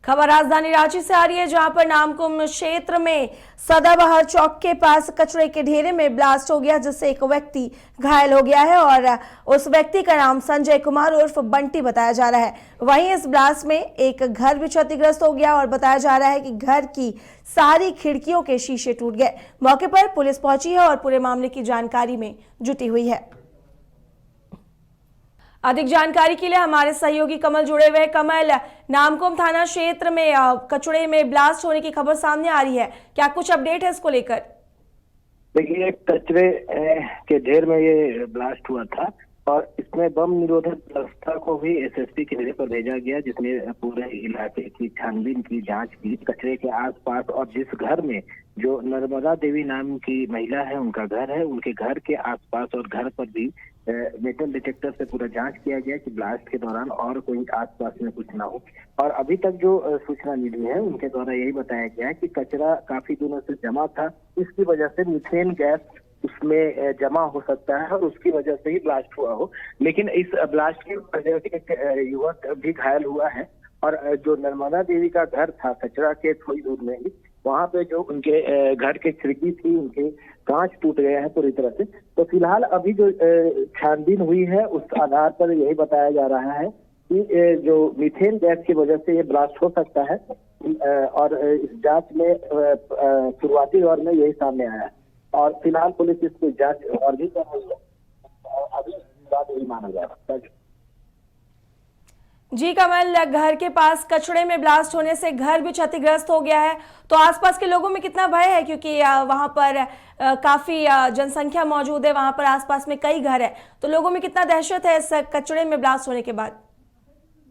खबर राजधानी रांची से आ रही है, जहां पर नामकुम क्षेत्र में सदाबहार चौक के पास कचरे के ढेरे में ब्लास्ट हो गया, जिससे एक व्यक्ति घायल हो गया है और उस व्यक्ति का नाम संजय कुमार उर्फ बंटी बताया जा रहा है। वहीं इस ब्लास्ट में एक घर भी क्षतिग्रस्त हो गया और बताया जा रहा है कि घर की सारी खिड़कियों के शीशे टूट गए। मौके पर पुलिस पहुंची है और पूरे मामले की जानकारी में जुटी हुई है। अधिक जानकारी के लिए हमारे सहयोगी कमल जुड़े हुए हैं। कमल, नामकुम थाना क्षेत्र में कचड़े में ब्लास्ट होने की खबर सामने आ रही है, क्या कुछ अपडेट है इसको लेकर? देखिए, कचरे के ढेर में ये ब्लास्ट हुआ था और इसमें बम निरोधक व्यवस्था को भी एसएसपी के पर भेजा गया, जिसने पूरे इलाके की छानबीन की, जांच की। कचरे के आसपास और जिस घर में जो नर्मदा देवी नाम की महिला है उनका घर है, उनके घर के आसपास और घर पर भी मेटल डिटेक्टर से पूरा जांच किया गया कि ब्लास्ट के दौरान और कोई आसपास में कुछ ना हो। और अभी तक जो सूचना मिली है उनके द्वारा यही बताया गया है कि कचरा काफी दिनों से जमा था, इसकी वजह से मीथेन गैस उसमें जमा हो सकता है और उसकी वजह से ही ब्लास्ट हुआ हो। लेकिन इस ब्लास्ट की वजह से एक युवक भी घायल हुआ है और जो नर्मदा देवी का घर था कचरा के थोड़ी दूर में ही, वहां पे जो उनके घर के खिड़की थी, उनके कांच टूट गए हैं पूरी तरह से। तो फिलहाल अभी जो छानबीन हुई है उस आधार पर यही बताया जा रहा है कि जो मीथेन गैस की वजह से ये ब्लास्ट हो सकता है और इस जांच में शुरुआती दौर में यही सामने आया है और फिलहाल पुलिस इसकी जांच और भी कर रही है। अभी बात यही माना जा रहा है। जी कमल, घर के पास कचड़े में ब्लास्ट होने से घर भी क्षतिग्रस्त हो गया है, तो आसपास के लोगों में कितना भय है? क्योंकि वहां पर काफी जनसंख्या मौजूद है, वहां पर आसपास में कई घर है, तो लोगों में कितना दहशत है इस कचड़े में ब्लास्ट होने के बाद?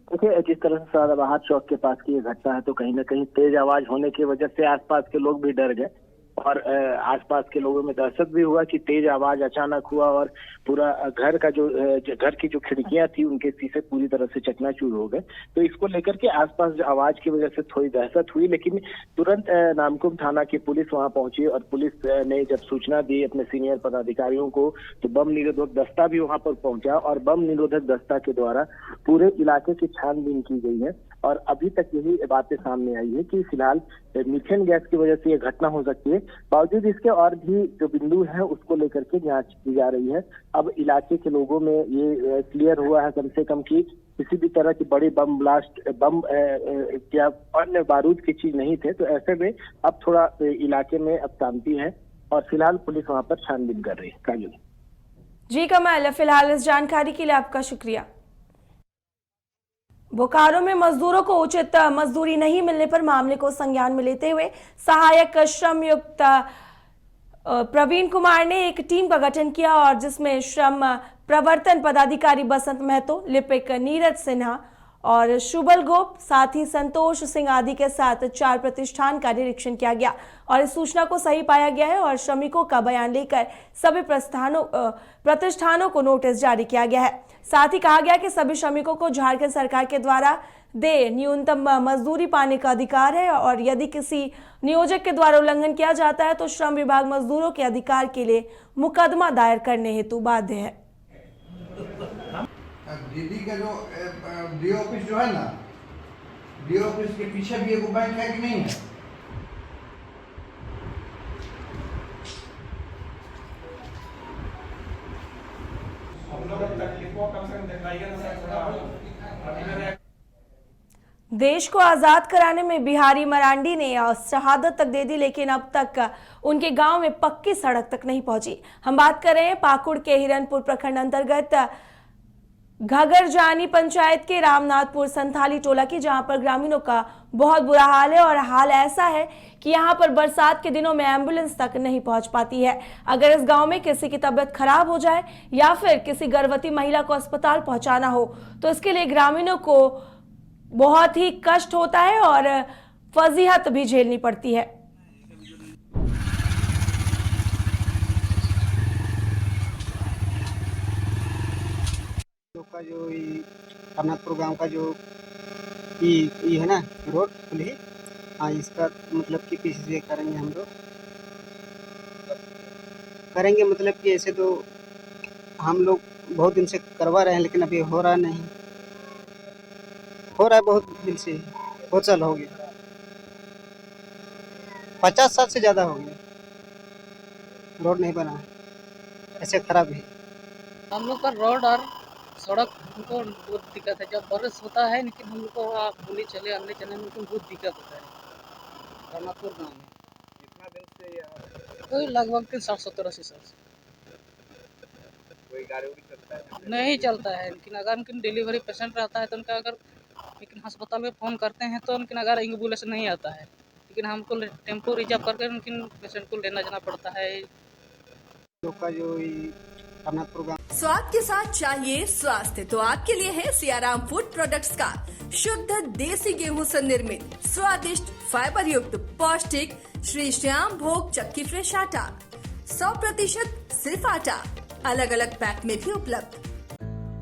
देखिए, जिस तरह से सदाबहार चौक के पास की ये घटना है, तो कहीं ना कहीं तेज आवाज होने की वजह से आसपास के लोग भी डर गए और आसपास के लोगों में दहशत भी हुआ कि तेज आवाज अचानक हुआ और पूरा घर का जो घर की जो खिड़कियां थी उनके शीशे पूरी तरह से चकनाचूर हो गए। तो इसको लेकर के आसपास जो आवाज की वजह से थोड़ी दहशत हुई, लेकिन तुरंत नामकुम थाना की पुलिस वहां पहुंची और पुलिस ने जब सूचना दी अपने सीनियर पदाधिकारियों को, तो बम निरोधक दस्ता भी वहां पर पहुंचा और बम निरोधक दस्ता के द्वारा पूरे इलाके की छानबीन की गई है। और अभी तक यही बातें सामने आई है कि फिलहाल मीथेन गैस की वजह से ये घटना हो सकती है। बावजूद इसके और भी जो बिंदु हैं उसको लेकर के जांच की जा रही है। अब इलाके के लोगों में ये क्लियर हुआ है कम से कम कि किसी भी तरह की बड़ी बम ब्लास्ट या अन्य बारूद की चीज नहीं थे। तो ऐसे में अब थोड़ा इलाके में अब शांति है और फिलहाल पुलिस वहां पर छानबीन कर रही है। काजल जी कमल, फिलहाल इस जानकारी के लिए आपका शुक्रिया। बोकारो में मजदूरों को उचित मजदूरी नहीं मिलने पर मामले को संज्ञान में लेते हुए सहायक श्रमयुक्त प्रवीण कुमार ने एक टीम का गठन किया और जिसमें श्रम प्रवर्तन पदाधिकारी बसंत महतो, लिपिक नीरज सिन्हा और शुभल गोप, साथ ही संतोष सिंह आदि के साथ 4 प्रतिष्ठान का निरीक्षण किया गया और इस सूचना को सही पाया गया है और श्रमिकों का बयान लेकर सभी प्रतिष्ठानों को नोटिस जारी किया गया है। साथ ही कहा गया कि सभी श्रमिकों को झारखंड सरकार के द्वारा न्यूनतम मजदूरी पाने का अधिकार है और यदि किसी नियोजक के द्वारा उल्लंघन किया जाता है तो श्रम विभाग मजदूरों के अधिकार के लिए मुकदमा दायर करने हेतु बाध्य है। दीदी का जो डी ऑफिस जो है ना, डी ऑफिस के पीछे भी एक बैंक है कि नहीं है? देश को आजाद कराने में बिहारी मरांडी ने शहादत तक दे दी, लेकिन अब तक उनके गांव में पक्की सड़क तक नहीं पहुंची। हम बात कर रहे हैं पाकुड़ के हिरनपुर प्रखंड अंतर्गत घगरजानी पंचायत के रामनाथपुर संथाली टोला की, जहां पर ग्रामीणों का बहुत बुरा हाल है और हाल ऐसा है कि यहां पर बरसात के दिनों में एम्बुलेंस तक नहीं पहुंच पाती है। अगर इस गांव में किसी की तबीयत खराब हो जाए या फिर किसी गर्भवती महिला को अस्पताल पहुंचाना हो तो इसके लिए ग्रामीणों को बहुत ही कष्ट होता है और फजीहत भी झेलनी पड़ती है। का जो रामनाथपुर गांव का जो ये है ना रोड खुली, हाँ, इसका मतलब कि किसी से करेंगे हम लोग, करेंगे मतलब कि ऐसे तो हम लोग बहुत दिन से करवा रहे हैं लेकिन अभी हो रहा नहीं, हो रहा है बहुत दिन से। बहुत साल हो गया, 50 साल से ज़्यादा हो गया, रोड नहीं बना है, ऐसे खराब है। हम लोग का रोड और सड़क हमको बहुत दिक्कत है। जब बारिश होता है लेकिन हम लोग को गोली चले आने चलने में लेकिन बहुत दिक्कत होता है कर्नापुर गाँव में। कितना दिन से यहाँ कोई लगभग 60-70 साल से कोई गाड़ी उड़ी चलता है? नहीं चलता है। लेकिन अगर उनकी डिलीवरी पेशेंट रहता है तो उनका अगर लेकिन अस्पताल में फ़ोन करते हैं तो उनके अगर एम्बुलेंस नहीं आता है, लेकिन हमको टेम्पो रिजर्व करके उनकी पेशेंट को लेना जाना पड़ता है। लोग का जो कर्नाटपुर गाँव स्वाद के साथ चाहिए स्वास्थ्य तो आपके लिए है सियाराम फूड प्रोडक्ट्स का शुद्ध देसी गेहूं से निर्मित स्वादिष्ट फाइबर युक्त पौष्टिक श्री श्याम भोग चक्की फ्रेश आटा 100% सिर्फ आटा, अलग अलग पैक में भी उपलब्ध।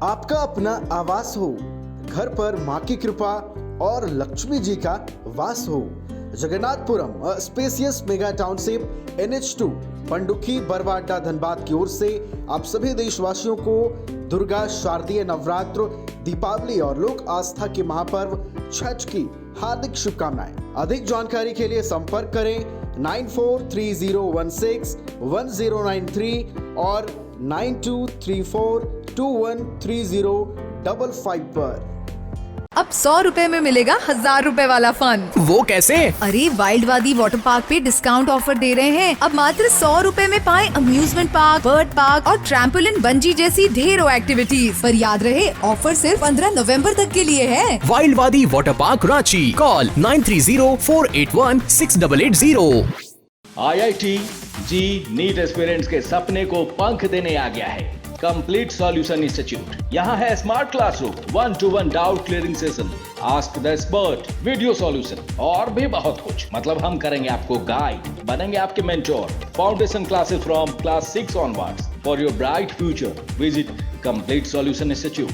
आपका अपना आवास हो, घर पर माँ की कृपा और लक्ष्मी जी का वास हो। Jagannathpuram spacious mega township NH2 Pandukhi Barwada Dhanbad की ओर से आप सभी देशवासियों को दुर्गा शारदीय नवरात्र, दीपावली और लोक आस्था के महापर्व छठ की हार्दिक शुभकामनाएं। अधिक जानकारी के लिए संपर्क करें 9430161093 और 9234213055 पर। अब 100 रुपए में मिलेगा 1000 रुपए वाला फन। वो कैसे? अरे वाइल्ड वादी वाटर पार्क पे डिस्काउंट ऑफर दे रहे हैं। अब मात्र 100 रुपए में पाएं अम्यूजमेंट पार्क, बर्ड पार्क और ट्रैम्पोलिन बंजी जैसी ढेरों एक्टिविटीज। पर याद रहे ऑफर सिर्फ 15 नवंबर तक के लिए है। वाइल्ड वादी water park Ranchi, call 9304816880। IIT जी नीट एस्पिरेंट्स के सपने को पंख देने आ गया है कंप्लीट सॉल्यूशन इंस्टीट्यूट। यहाँ है smart classroom, 1-to-1 doubt clearing session, ask the expert, video solution और भी बहुत कुछ। मतलब हम करेंगे आपको गाइड, बनेंगे आपके mentor. Foundation classes from class 6 onwards for your bright future. Visit complete solution institute.